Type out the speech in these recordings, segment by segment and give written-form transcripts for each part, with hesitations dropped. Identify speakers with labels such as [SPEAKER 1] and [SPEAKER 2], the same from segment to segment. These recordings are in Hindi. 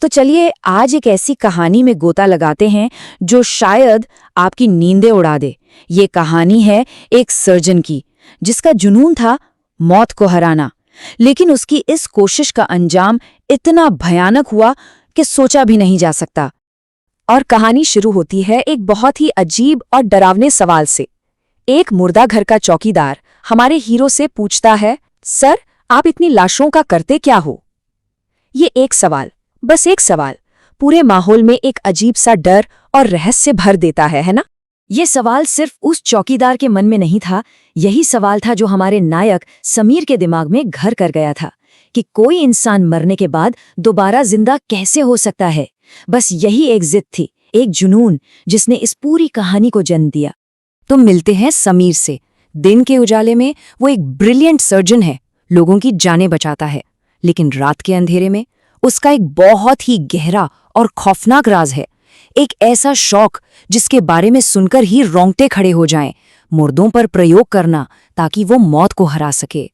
[SPEAKER 1] तो चलिए आज एक ऐसी कहानी में गोता लगाते हैं जो शायद आपकी नींदें उड़ा दे। ये कहानी है एक सर्जन की, जिसका जुनून था मौत को हराना, लेकिन उसकी इस कोशिश का अंजाम इतना भयानक हुआ कि सोचा भी नहीं जा सकता। और कहानी शुरू होती है एक बहुत ही अजीब और डरावने सवाल से। एक मुर्दा घर का चौकीदार हमारे हीरो से पूछता है, सर आप इतनी लाशों का करते क्या हो? ये एक सवाल, बस एक सवाल, पूरे माहौल में एक अजीब सा डर और रहस्य भर देता है ना? ये सवाल सिर्फ उस चौकीदार के मन में नहीं था, यही सवाल था जो हमारे नायक समीर के दिमाग में घर कर गया था कि कोई इंसान मरने के बाद दोबारा जिंदा कैसे हो सकता है। बस यही एक जिद थी, एक जुनून, जिसने इस पूरी कहानी को जन्म दिया। तो मिलते हैं समीर से। दिन के उजाले में वो एक ब्रिलियंट सर्जन है, लोगों की जानें बचाता है, लेकिन रात के अंधेरे में उसका एक बहुत ही गहरा और खौफनाक राज है। एक ऐसा शौक जिसके बारे में सुनकर ही रोंगटे खड़े हो जाएं, मुर्दों पर प्रयोग करना ताकि वो मौत को हरा सके।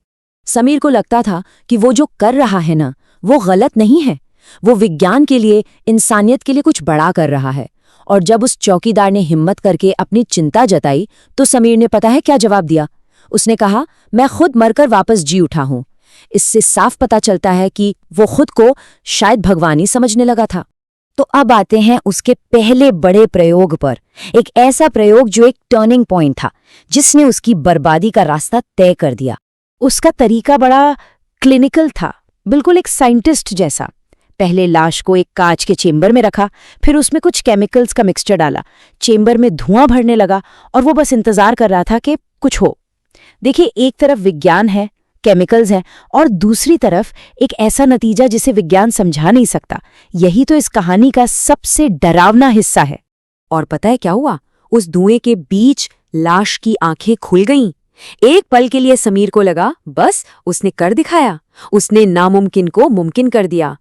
[SPEAKER 1] समीर को लगता था कि वो जो कर रहा है ना, वो गलत नहीं है, वो विज्ञान के लिए, इंसानियत के लिए कुछ बड़ा कर रहा है। और जब उस चौकीदार ने हिम्मत करके अपनी चिंता जताई तो समीर ने पता है क्या जवाब दिया? उसने कहा, मैं खुद मरकर वापस जी उठा हूं। इससे साफ पता चलता है कि वो खुद को शायद भगवान ही समझने लगा था। तो अब आते हैं उसके पहले बड़े प्रयोग पर, एक ऐसा प्रयोग जो एक टर्निंग पॉइंट था, जिसने उसकी बर्बादी का रास्ता तय कर दिया। उसका तरीका बड़ा क्लिनिकल था, बिल्कुल एक साइंटिस्ट जैसा। पहले लाश को एक कांच के चेंबर में रखा, फिर उसमें कुछ केमिकल्स का मिक्सचर डाला, चेंबर में धुआं भरने लगा और वो बस इंतजार कर रहा था कि कुछ हो। देखिए, एक तरफ विज्ञान है, केमिकल्स हैं, और दूसरी तरफ एक ऐसा नतीजा जिसे विज्ञान समझा नहीं सकता। यही तो इस कहानी का सबसे डरावना हिस्सा है। और पता है क्या हुआ? उस धुएं के बीच लाश की आंखें खुल गईं। एक पल के लिए समीर को लगा बस उसने कर दिखाया, उसने नामुमकिन को मुमकिन कर दिया।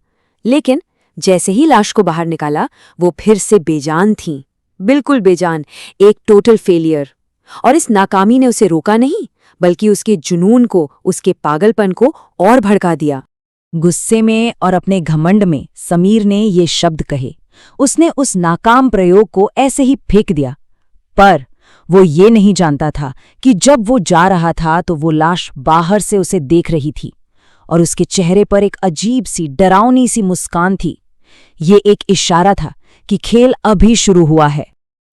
[SPEAKER 1] लेकिन जैसे ही लाश को बाहर निकाला, वो फिर से बेजान थी, बिल्कुल बेजान, एक टोटल फेलियर। और इस नाकामी ने उसे रोका नहीं, बल्कि उसके जुनून को, उसके पागलपन को और भड़का दिया। गुस्से में और अपने घमंड में समीर ने ये शब्द कहे। उसने उस नाकाम प्रयोग को ऐसे ही फेंक दिया। पर वो ये नहीं जानता था कि जब वो जा रहा था तो वो लाश बाहर से उसे देख रही थी और उसके चेहरे पर एक अजीब सी, डरावनी सी मुस्कान थी। ये एक इशारा था कि खेल अभी शुरू हुआ है।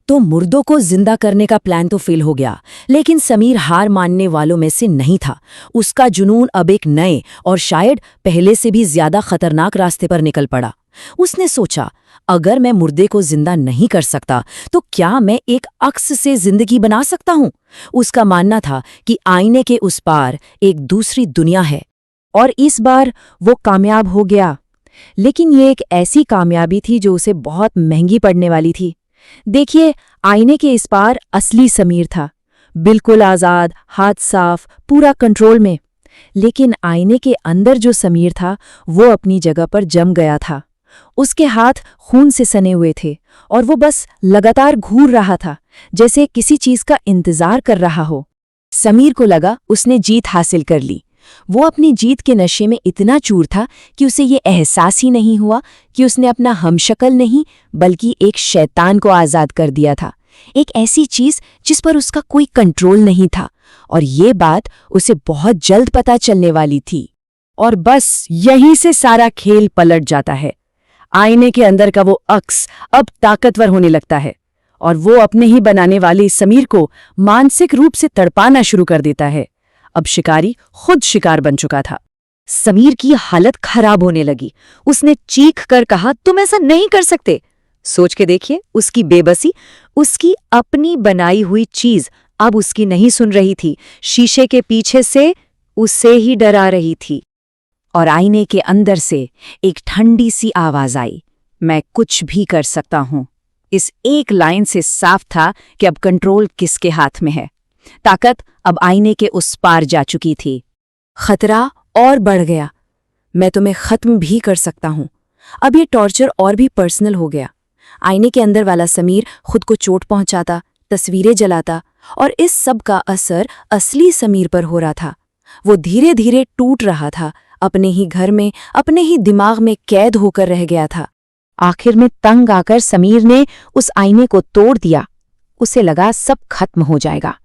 [SPEAKER 1] तो मुर्दों को जिंदा करने का प्लान तो फेल हो गया, लेकिन समीर हार मानने वालों में से नहीं था। उसका जुनून अब एक नए और शायद पहले से भी ज्यादा खतरनाक रास्ते पर निकल पड़ा। उसने सोचा, अगर मैं मुर्दे को जिंदा नहीं कर सकता तो क्या मैं एक अक्स से जिंदगी बना सकता हूं? उसका मानना था कि आईने के उस पार एक दूसरी दुनिया है। और इस बार वो कामयाब हो गया। लेकिन ये एक ऐसी कामयाबी थी जो उसे बहुत महंगी पड़ने वाली थी। देखिए, आईने के इस पार असली समीर था, बिल्कुल आजाद, हाथ साफ, पूरा कंट्रोल में। लेकिन आईने के अंदर जो समीर था वो अपनी जगह पर जम गया था। उसके हाथ खून से सने हुए थे और वो बस लगातार घूर रहा था, जैसे किसी चीज का इंतजार कर रहा हो। समीर को लगा उसने जीत हासिल कर ली। वो अपनी जीत के नशे में इतना चूर था कि उसे ये एहसास ही नहीं हुआ कि उसने अपना हमशक्ल नहीं बल्कि एक शैतान को आज़ाद कर दिया था, एक ऐसी चीज जिस पर उसका कोई कंट्रोल नहीं था। और ये बात उसे बहुत जल्द पता चलने वाली थी। और बस यहीं से सारा खेल पलट जाता है। आईने के अंदर का वो अक्स अब ताकतवर होने लगता है और वो अपने ही बनाने वाले समीर को मानसिक रूप से तड़पाना शुरू कर देता है। अब शिकारी खुद शिकार बन चुका था। समीर की हालत खराब होने लगी। उसने चीख कर कहा, तुम ऐसा नहीं कर सकते। सोच के देखिए, उसकी बेबसी, उसकी अपनी बनाई हुई चीज अब उसकी नहीं सुन रही थी, शीशे के पीछे से उसे ही डरा रही थी। और आईने के अंदर से एक ठंडी सी आवाज आई, मैं कुछ भी कर सकता हूं। इस एक लाइन से साफ था कि अब कंट्रोल किसके हाथ में है। ताकत अब आईने के उस पार जा चुकी थी। खतरा और बढ़ गया। मैं तुम्हें खत्म भी कर सकता हूं। अब ये टॉर्चर और भी पर्सनल हो गया। आईने के अंदर वाला समीर खुद को चोट पहुंचाता, तस्वीरें जलाता, और इस सब का असर असली समीर पर हो रहा था। वो धीरे धीरे टूट रहा था, अपने ही घर में, अपने ही दिमाग में कैद होकर रह गया था। आखिर में तंग आकर समीर ने उस आईने को तोड़ दिया। उसे लगा सब खत्म हो जाएगा,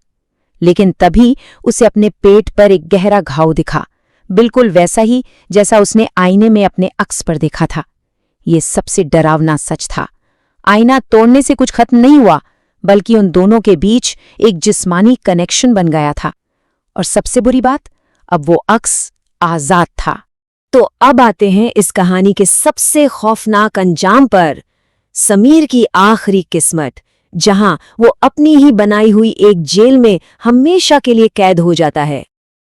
[SPEAKER 1] लेकिन तभी उसे अपने पेट पर एक गहरा घाव दिखा, बिल्कुल वैसा ही जैसा उसने आईने में अपने अक्स पर देखा था। ये सबसे डरावना सच था। आईना तोड़ने से कुछ खत्म नहीं हुआ, बल्कि उन दोनों के बीच एक जिस्मानी कनेक्शन बन गया था। और सबसे बुरी बात, अब वो अक्स आजाद था। तो अब आते हैं इस कहानी के सबसे खौफनाक अंजाम पर, समीर की आखिरी किस्मत, जहां वो अपनी ही बनाई हुई एक जेल में हमेशा के लिए कैद हो जाता है।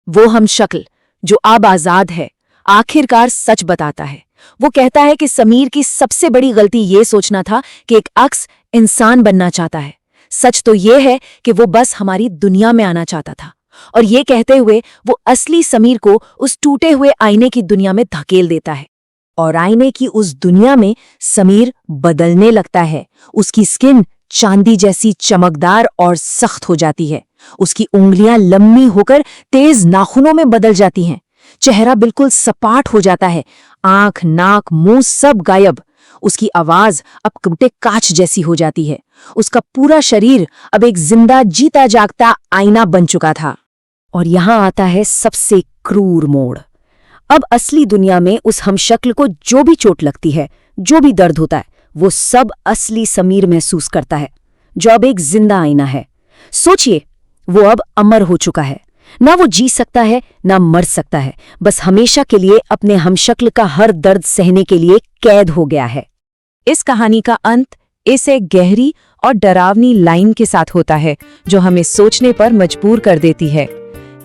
[SPEAKER 1] वो हमशक्ल जो अब आजाद है, आखिरकार सच बताता है। वो कहता है कि समीर की सबसे बड़ी गलती ये सोचना था कि एक अक्स इंसान बनना चाहता है। सच तो ये है कि वो बस हमारी दुनिया में आना चाहता था। और ये कहते हुए वो असली समीर को उस टूटे हुए आईने की दुनिया में धकेल देता है। और आईने की उस दुनिया में समीर बदलने लगता है। उसकी स्किन चांदी जैसी चमकदार और सख्त हो जाती है। उसकी उंगलियां लंबी होकर तेज नाखूनों में बदल जाती हैं। चेहरा बिल्कुल सपाट हो जाता है। आंख, नाक, मुंह सब गायब। उसकी आवाज अब टूटे कांच जैसी हो जाती है। उसका पूरा शरीर अब एक जिंदा जीता जागता आईना बन चुका था। और यहां आता है सबसे क्रूर मोड़। अब असली दुनिया में उस हमशक्ल को जो भी चोट लगती है, जो भी दर्द होता है, वो सब असली समीर महसूस करता है, जो अब एक जिंदा आईना है। सोचिए, वो अब अमर हो चुका है। ना वो जी सकता है, ना मर सकता है। बस हमेशा के लिए अपने हमशक्ल का हर दर्द सहने के लिए कैद हो गया है। इस कहानी का अंत इस एक गहरी और डरावनी लाइन के साथ होता है, जो हमें सोचने पर मजबूर कर देती है।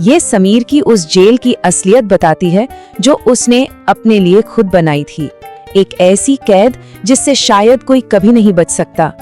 [SPEAKER 1] ये समीर की उस जेल की असलियत बताती है जो उसने अपने लिए खुद बनाई थी। एक ऐसी कैद जिससे शायद कोई कभी नहीं बच सकता।